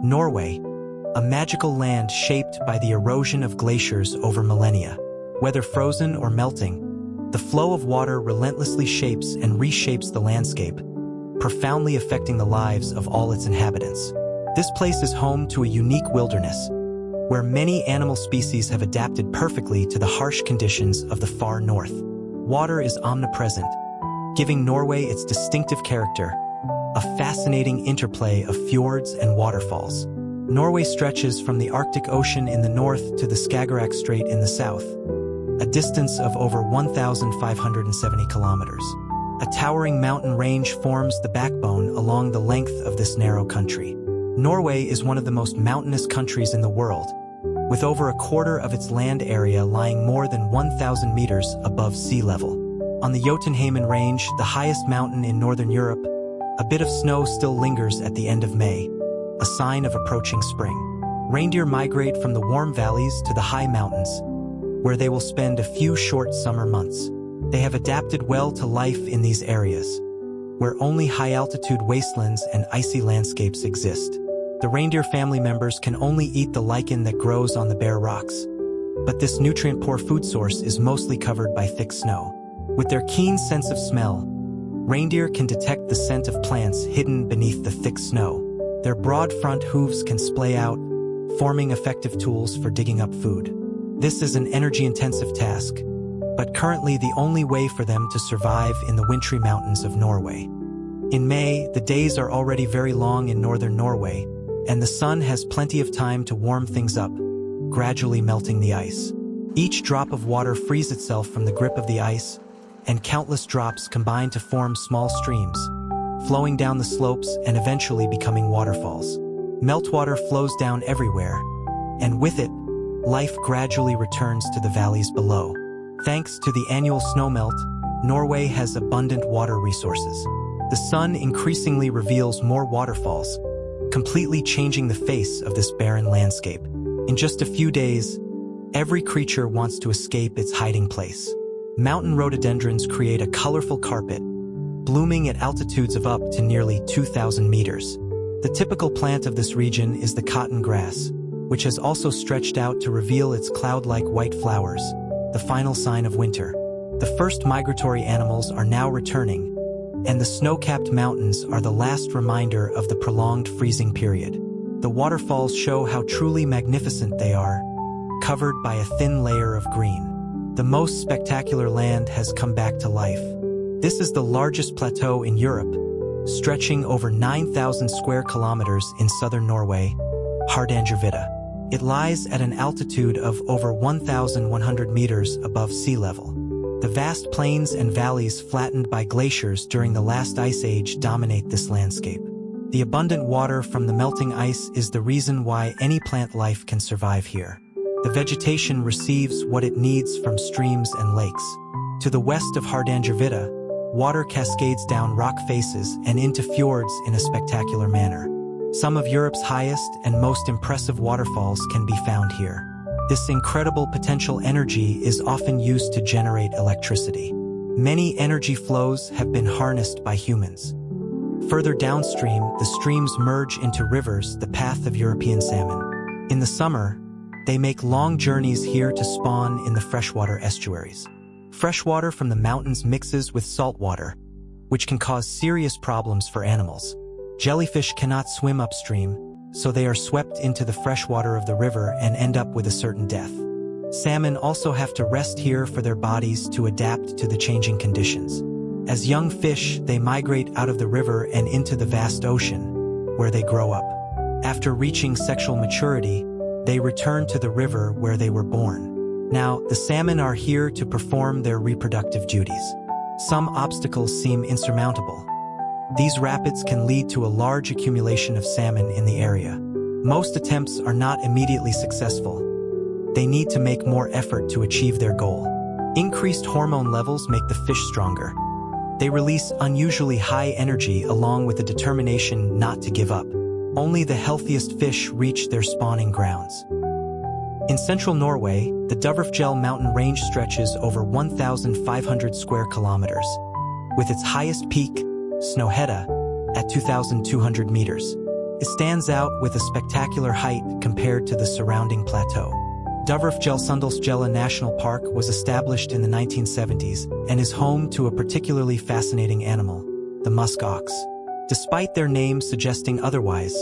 Norway, a magical land shaped by the erosion of glaciers over millennia. Whether frozen or melting, the flow of water relentlessly shapes and reshapes the landscape, profoundly affecting the lives of all its inhabitants. This place is home to a unique wilderness, where many animal species have adapted perfectly to the harsh conditions of the far north. Water is omnipresent, giving Norway its distinctive character, a fascinating interplay of fjords and waterfalls. Norway stretches from the Arctic Ocean in the north to the Skagerrak Strait in the south, a distance of over 1,570 kilometers. A towering mountain range forms the backbone along the length of this narrow country. Norway is one of the most mountainous countries in the world, with over a quarter of its land area lying more than 1,000 meters above sea level. On the Jotunheimen Range, the highest mountain in northern Europe, a bit of snow still lingers at the end of May, a sign of approaching spring. Reindeer migrate from the warm valleys to the high mountains, where they will spend a few short summer months. They have adapted well to life in these areas, where only high-altitude wastelands and icy landscapes exist. The reindeer family members can only eat the lichen that grows on the bare rocks, but this nutrient-poor food source is mostly covered by thick snow. With their keen sense of smell, reindeer can detect the scent of plants hidden beneath the thick snow. Their broad front hooves can splay out, forming effective tools for digging up food. This is an energy-intensive task, but currently the only way for them to survive in the wintry mountains of Norway. In May, the days are already very long in northern Norway, and the sun has plenty of time to warm things up, gradually melting the ice. Each drop of water frees itself from the grip of the ice, and countless drops combine to form small streams, flowing down the slopes and eventually becoming waterfalls. Meltwater flows down everywhere, and with it, life gradually returns to the valleys below. Thanks to the annual snowmelt, Norway has abundant water resources. The sun increasingly reveals more waterfalls, completely changing the face of this barren landscape. In just a few days, every creature wants to escape its hiding place. Mountain rhododendrons create a colorful carpet, blooming at altitudes of up to nearly 2,000 meters. The typical plant of this region is the cotton grass, which has also stretched out to reveal its cloud-like white flowers, the final sign of winter. The first migratory animals are now returning, and the snow-capped mountains are the last reminder of the prolonged freezing period. The waterfalls show how truly magnificent they are, covered by a thin layer of green. The most spectacular land has come back to life. This is the largest plateau in Europe, stretching over 9,000 square kilometers in southern Norway, Hardangervidda. It lies at an altitude of over 1,100 meters above sea level. The vast plains and valleys flattened by glaciers during the last ice age dominate this landscape. The abundant water from the melting ice is the reason why any plant life can survive here. The vegetation receives what it needs from streams and lakes. To the west of Hardangervidda, water cascades down rock faces and into fjords in a spectacular manner. Some of Europe's highest and most impressive waterfalls can be found here. This incredible potential energy is often used to generate electricity. Many energy flows have been harnessed by humans. Further downstream, the streams merge into rivers, the path of European salmon. In the summer, they make long journeys here to spawn in the freshwater estuaries. Freshwater from the mountains mixes with salt water, which can cause serious problems for animals. Jellyfish cannot swim upstream, so they are swept into the freshwater of the river and end up with a certain death. Salmon also have to rest here for their bodies to adapt to the changing conditions. As young fish, they migrate out of the river and into the vast ocean, where they grow up. After reaching sexual maturity, they return to the river where they were born. Now, the salmon are here to perform their reproductive duties. Some obstacles seem insurmountable. These rapids can lead to a large accumulation of salmon in the area. Most attempts are not immediately successful. They need to make more effort to achieve their goal. Increased hormone levels make the fish stronger. They release unusually high energy along with a determination not to give up. Only the healthiest fish reach their spawning grounds. In central Norway, the Dovrefjell mountain range stretches over 1,500 square kilometers, with its highest peak, Snøhetta, at 2,200 meters. It stands out with a spectacular height compared to the surrounding plateau. Dovreefjell-Sundalsjella National Park was established in the 1970s and is home to a particularly fascinating animal, the musk ox. Despite their name suggesting otherwise,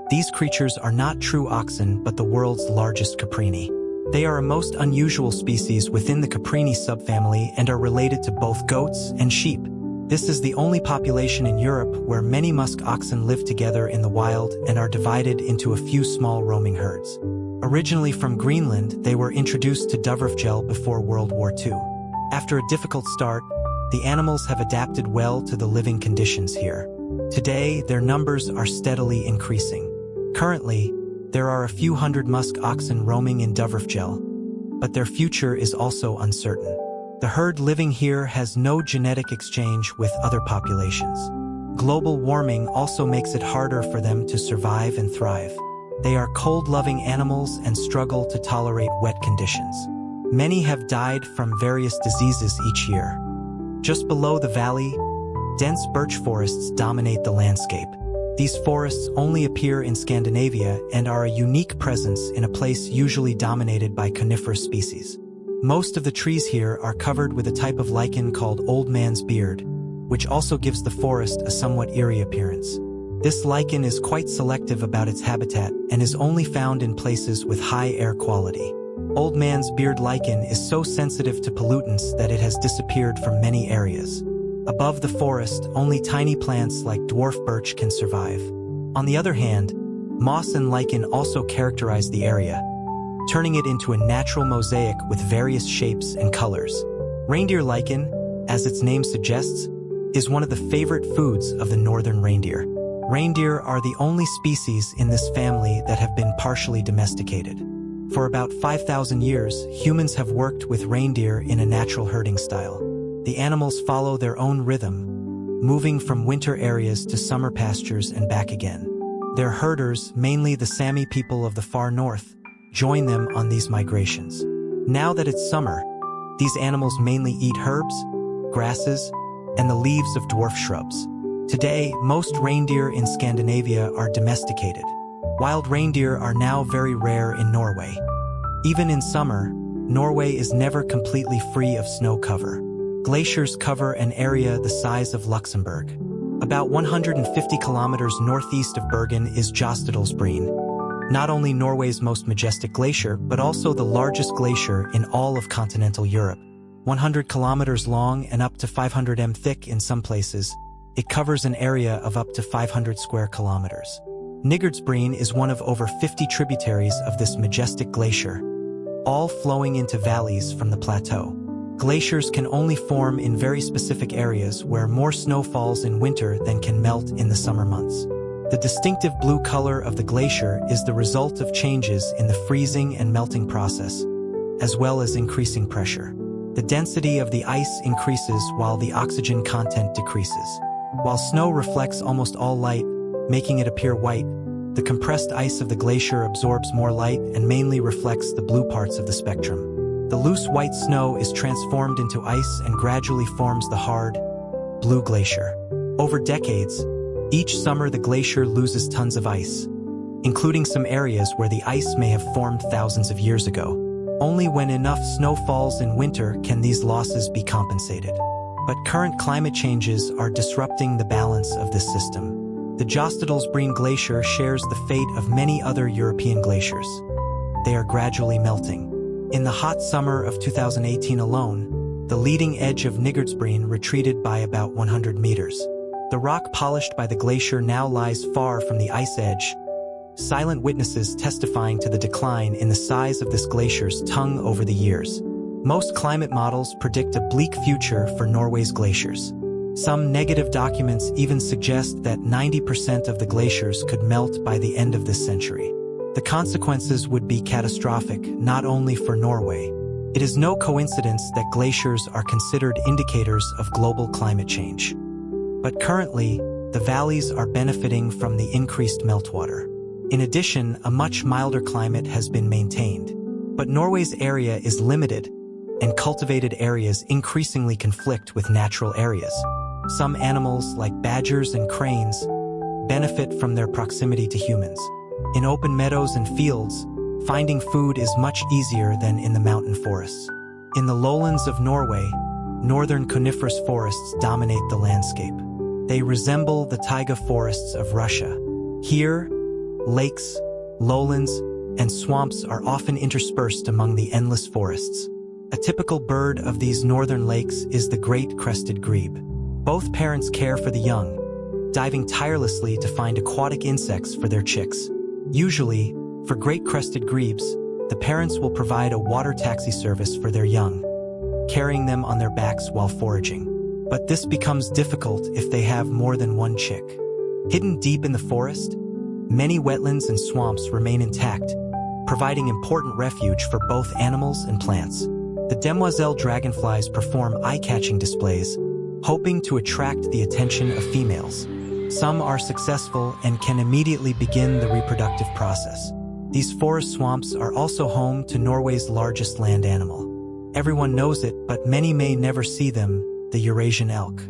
these creatures are not true oxen but the world's largest caprini. They are a most unusual species within the caprini subfamily and are related to both goats and sheep. This is the only population in Europe where many musk oxen live together in the wild and are divided into a few small roaming herds. Originally from Greenland, they were introduced to Dovreefjell before World War II. After a difficult start, the animals have adapted well to the living conditions here. Today, their numbers are steadily increasing. Currently, there are a few hundred musk oxen roaming in Dovreefjell, but their future is also uncertain. The herd living here has no genetic exchange with other populations. Global warming also makes it harder for them to survive and thrive. They are cold-loving animals and struggle to tolerate wet conditions. Many have died from various diseases each year. Just below the valley, dense birch forests dominate the landscape. These forests only appear in Scandinavia and are a unique presence in a place usually dominated by coniferous species. Most of the trees here are covered with a type of lichen called old man's beard, which also gives the forest a somewhat eerie appearance. This lichen is quite selective about its habitat and is only found in places with high air quality. Old man's beard lichen is so sensitive to pollutants that it has disappeared from many areas. Above the forest, only tiny plants like dwarf birch can survive. On the other hand, moss and lichen also characterize the area, turning it into a natural mosaic with various shapes and colors. Reindeer lichen, as its name suggests, is one of the favorite foods of the northern reindeer. Reindeer are the only species in this family that have been partially domesticated. For about 5,000 years, humans have worked with reindeer in a natural herding style. The animals follow their own rhythm, moving from winter areas to summer pastures and back again. Their herders, mainly the Sami people of the far north, join them on these migrations. Now that it's summer, these animals mainly eat herbs, grasses, and the leaves of dwarf shrubs. Today, most reindeer in Scandinavia are domesticated. Wild reindeer are now very rare in Norway. Even in summer, Norway is never completely free of snow cover. Glaciers cover an area the size of Luxembourg. About 150 kilometers northeast of Bergen is Jostedalsbreen, not only Norway's most majestic glacier, but also the largest glacier in all of continental Europe. 100 kilometers long and up to 500 m thick in some places, it covers an area of up to 500 square kilometers. Nygårdsbreen is one of over 50 tributaries of this majestic glacier, all flowing into valleys from the plateau. Glaciers can only form in very specific areas where more snow falls in winter than can melt in the summer months. The distinctive blue color of the glacier is the result of changes in the freezing and melting process, as well as increasing pressure. The density of the ice increases while the oxygen content decreases. While snow reflects almost all light, making it appear white, the compressed ice of the glacier absorbs more light and mainly reflects the blue parts of the spectrum. The loose white snow is transformed into ice and gradually forms the hard, blue glacier. Over decades, each summer the glacier loses tons of ice, including some areas where the ice may have formed thousands of years ago. Only when enough snow falls in winter can these losses be compensated. But current climate changes are disrupting the balance of this system. The Jostedalsbreen Glacier shares the fate of many other European glaciers. They are gradually melting. In the hot summer of 2018 alone, the leading edge of Nygårdsbreen retreated by about 100 meters. The rock polished by the glacier now lies far from the ice edge, silent witnesses testifying to the decline in the size of this glacier's tongue over the years. Most climate models predict a bleak future for Norway's glaciers. Some negative documents even suggest that 90% of the glaciers could melt by the end of this century. The consequences would be catastrophic, not only for Norway. It is no coincidence that glaciers are considered indicators of global climate change. But currently, the valleys are benefiting from the increased meltwater. In addition, a much milder climate has been maintained. But Norway's area is limited, and cultivated areas increasingly conflict with natural areas. Some animals, like badgers and cranes, benefit from their proximity to humans. In open meadows and fields, finding food is much easier than in the mountain forests. In the lowlands of Norway, northern coniferous forests dominate the landscape. They resemble the taiga forests of Russia. Here, lakes, lowlands, and swamps are often interspersed among the endless forests. A typical bird of these northern lakes is the great crested grebe. Both parents care for the young, diving tirelessly to find aquatic insects for their chicks. Usually, for great crested grebes, the parents will provide a water taxi service for their young, carrying them on their backs while foraging. But this becomes difficult if they have more than one chick. Hidden deep in the forest, many wetlands and swamps remain intact, providing important refuge for both animals and plants. The demoiselle dragonflies perform eye-catching displays, hoping to attract the attention of females. Some are successful and can immediately begin the reproductive process. These forest swamps are also home to Norway's largest land animal. Everyone knows it, but many may never see them, the Eurasian elk.